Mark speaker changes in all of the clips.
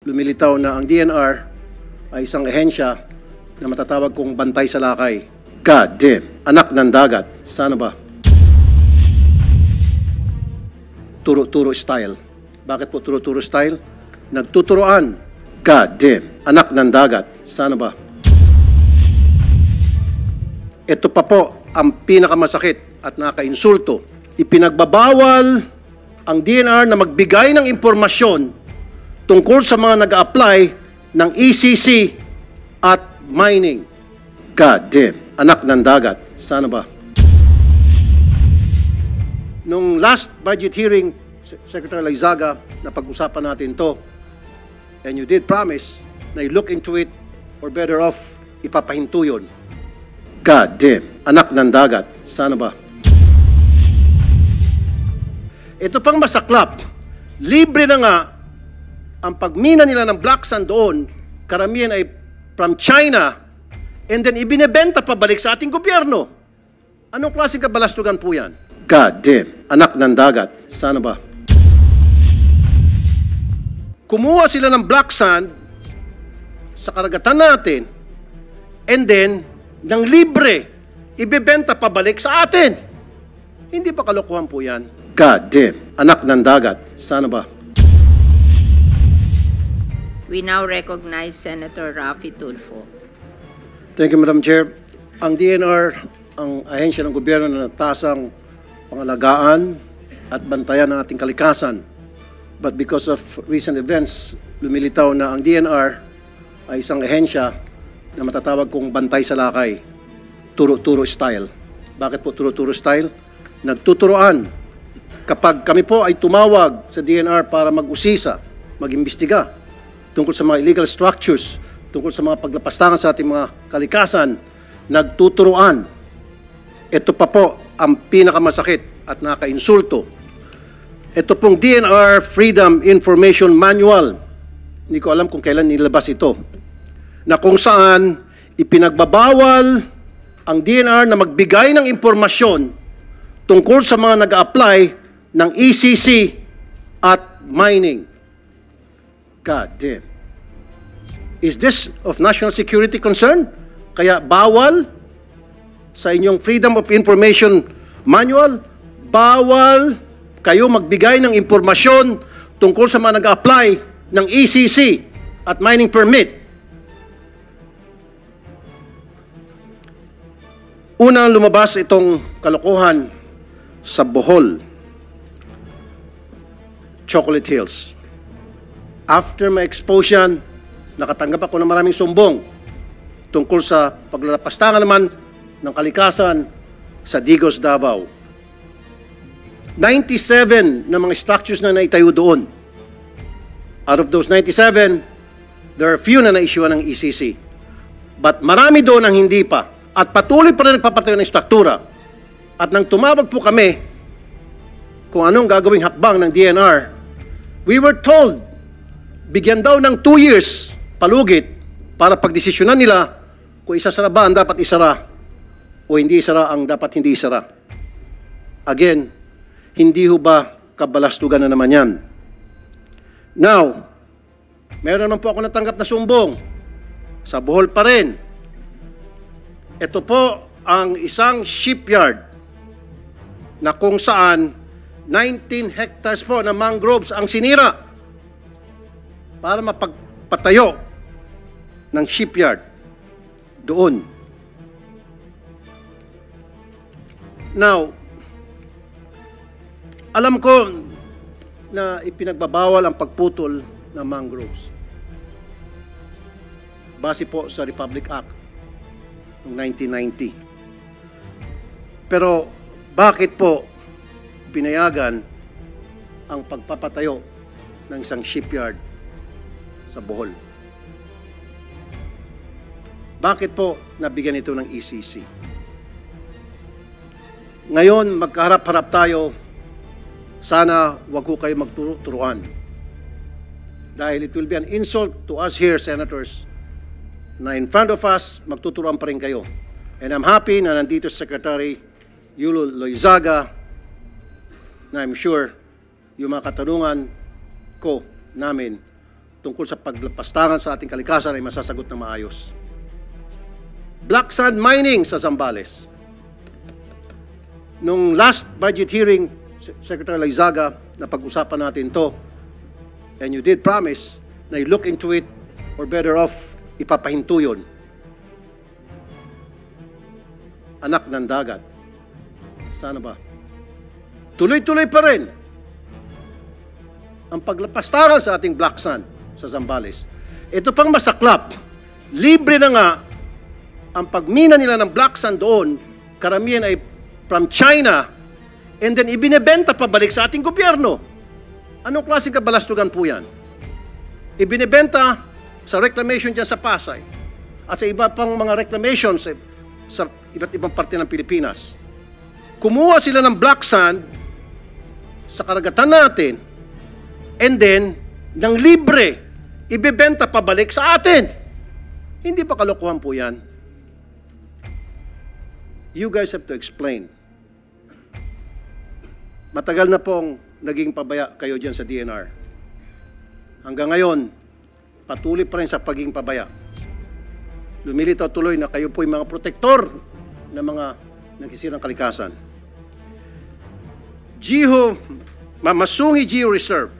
Speaker 1: lumilitaw na ang DNR ay isang ehensya na matatawag kong bantay sa lakay. God damn. Anak ng dagat. Sana ba? Turo-turo style. Bakit po turo-turo style? Nagtuturoan. God damn. Anak ng dagat. Sana ba? Ito pa po ang pinakamasakit at nakaka-insulto. Ipinagbabawal ang DNR na magbigay ng impormasyon tungkol sa mga nag-a-apply ng ECC at mining. God damn. Anak ng dagat. Sana ba? Nung last budget hearing, Secretary Loizaga, napag-usapan natin to, and you did promise na you look into it or better off, ipapahinto yun. God damn. Anak ng dagat. Sana ba? Ito pang masaklap. Libre na nga ang pagmina nila ng black sand doon, karamihan ay from China, and then ibinebenta pabalik sa ating gobyerno. Anong klaseng kabalastugan po yan? God damn. Anak ng dagat. Sana ba? Kumuha sila ng black sand sa karagatan natin, and then, ng libre, ibebenta pabalik sa atin. Hindi pa kalokohan po yan? God damn. Anak ng dagat. Sana ba?
Speaker 2: We now recognize Senator Raffy Tulfo.
Speaker 1: Thank you, Madam Chair. Ang DNR, ang ahensya ng gobyerno na natasang pangalagaan at bantayan ng ating kalikasan. But because of recent events, lumilitaw na ang DNR ay isang ahensya na matatawag kong bantay sa lakay. Turo-turo style. Bakit po turo-turo style? Nagtuturoan. Kapag kami po ay tumawag sa DNR para mag-usisa, mag-imbestiga tungkol sa mga illegal structures, tungkol sa mga paglapastangan sa ating mga kalikasan, nagtuturoan. Ito pa po ang pinakamasakit at nakaka-insulto. Ito pong DNR Freedom Information Manual, hindi ko alam kung kailan nilabas ito, na kung saan ipinagbabawal ang DNR na magbigay ng impormasyon tungkol sa mga nag-a-apply ng ECC at mining. God damn. Is this of national security concern? Kaya bawal sa inyong Freedom of Information Manual, bawal kayo magbigay ng impormasyon tungkol sa mga nag-a-apply ng ECC at mining permit. Unang lumabas itong kalokohan sa Bohol, Chocolate Hills. After my exposure, nakatanggap ako ng maraming sumbong tungkol sa paglalapastangan naman ng kalikasan sa Digos, Davao. 97 na mga structures na naitayo doon. Out of those 97, there are few na na-issuean ng ECC. But marami doon ang hindi pa. At patuloy pa rin nagpapatayo ng struktura. At nang tumawag po kami kung anong gagawing hakbang ng DNR, we were told, bigyan daw ng 2 years palugit para pagdesisyonan nila kung isasara ba ang dapat isara o hindi isara ang dapat hindi isara. Again, hindi ho ba kabalastugan na naman yan? Now, meron naman po ako natanggap na sumbong sa Bohol pa rin. Ito po ang isang shipyard na kung saan 19 hectares po na mangroves ang sinira para mapagpatayo ng shipyard doon. Now, alam ko na ipinagbabawal ang pagputol ng mangroves. Base po sa Republic Act ng 1990. Pero bakit po pinayagan ang pagpapatayo ng isang shipyard sa Bohol? Bakit po nabigyan ito ng ECC? Ngayon, magkaharap-harap tayo. Sana wag ko kayo magturo-turuan. Dahil it will be an insult to us here, Senators, na in front of us, magtuturuan pa rin kayo. And I'm happy na nandito Secretary Yulo Loizaga, na I'm sure yung mga katanungan ko namin tungkol sa paglapastangan sa ating kalikasan ay masasagot ng maayos. Black sand mining sa Zambales. Nung last budget hearing, Secretary Laizaga, na pag-usapan natin to, and you did promise na you look into it, or better off, ipapahinto yun. Anak ng dagat. Sana ba? Tuloy-tuloy pa rin ang paglapastangan sa ating black sand sa Zambales. Ito pang masaklap, libre na nga ang pagmina nila ng black sand doon, karamihan ay from China, and then ibinebenta pabalik sa ating gobyerno. Anong klaseng kabalastugan po yan? Ibinebenta sa reclamation dyan sa Pasay at sa iba pang mga reclamations sa iba't ibang parte ng Pilipinas. Kumuha sila ng black sand sa karagatan natin, and then, ng libre, ibebenta pabalik sa atin. Hindi ba kalokohan po yan? You guys have to explain. Matagal na pong naging pabaya kayo dyan sa DNR. Hanggang ngayon, patuloy pa rin sa pagiging pabaya. Lumilitaw tuloy na kayo po yung mga protektor ng mga nagsisirang kalikasan. Masungi Geo Reserve.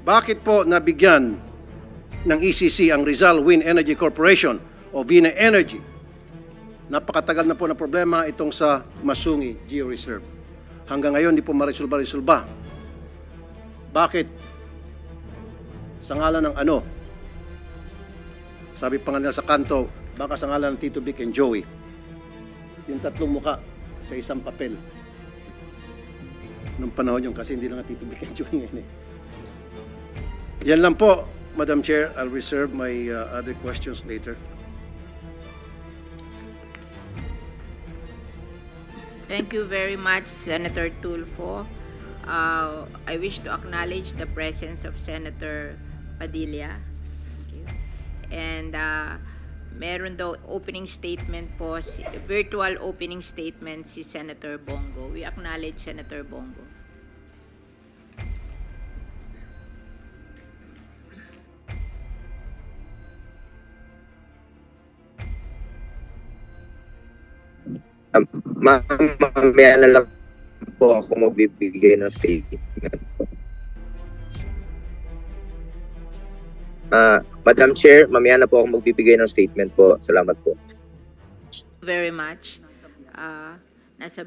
Speaker 1: Bakit po nabigyan ng ECC ang Rizal Wind Energy Corporation o Vina Energy? Napakatagal na po na problema itong sa Masungi Geo Reserve. Hanggang ngayon, di po marisulba-resulba. Bakit? Sa ngalan ng ano? Sabi pa nga nila sa kanto, baka sa ngalan ng Tito Vic and Joey. Yung tatlong muka sa isang papel. Nung panahon yun, kasi hindi lang Tito Vic and Joey ngayon eh. Yan lang po, Madam Chair. I'll reserve my other questions later.
Speaker 2: Thank you very much, Senator Tulfo. I wish to acknowledge the presence of Senator Padilla. Thank you. And meron daw opening statement po, virtual opening statement si Senator Bongo. We acknowledge Senator Bongo.
Speaker 3: Mamaya na lang po ako magbibigay ng statement. Madam Chair, mamaya na po ako magbibigay ng statement po. Salamat po.
Speaker 2: Very much. Nasa